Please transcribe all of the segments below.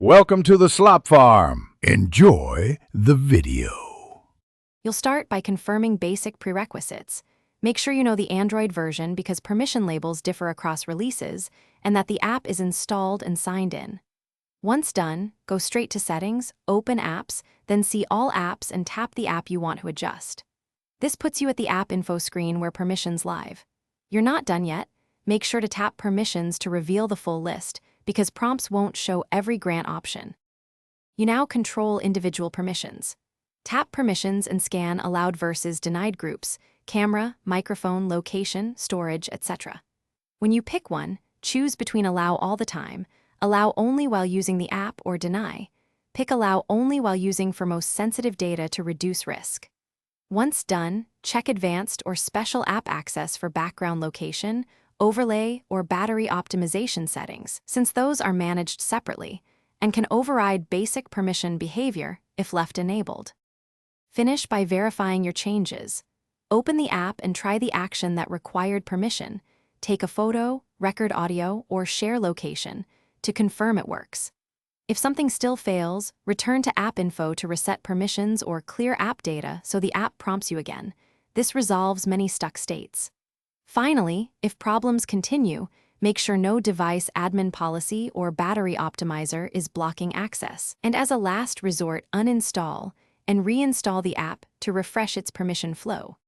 Welcome to the Slop Farm. Enjoy the video. You'll start by confirming basic prerequisites. Make sure you know the Android version because permission labels differ across releases and that the app is installed and signed in. Once done, go straight to Settings, Open Apps, then see All Apps and tap the app you want to adjust. This puts you at the app info screen where permissions live. You're not done yet. Make sure to tap Permissions to reveal the full list because prompts won't show every grant option. You now control individual permissions. Tap Permissions and scan allowed versus denied groups, camera, microphone, location, storage, etc. When you pick one, choose between Allow all the time, Allow only while using the app, or Deny. Pick Allow only while using for most sensitive data to reduce risk. Once done, check Advanced or Special App Access for background location, overlay, or battery optimization settings, since those are managed separately and can override basic permission behavior if left enabled. Finish by verifying your changes. Open the app and try the action that required permission. Take a photo, record audio, or share location to confirm it works. If something still fails, return to App Info to reset permissions or clear app data so the app prompts you again. This resolves many stuck states. Finally, if problems continue, make sure no device admin policy or battery optimizer is blocking access. And as a last resort, uninstall and reinstall the app to refresh its permission flow.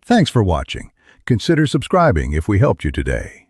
Thanks for watching. Consider subscribing if we helped you today.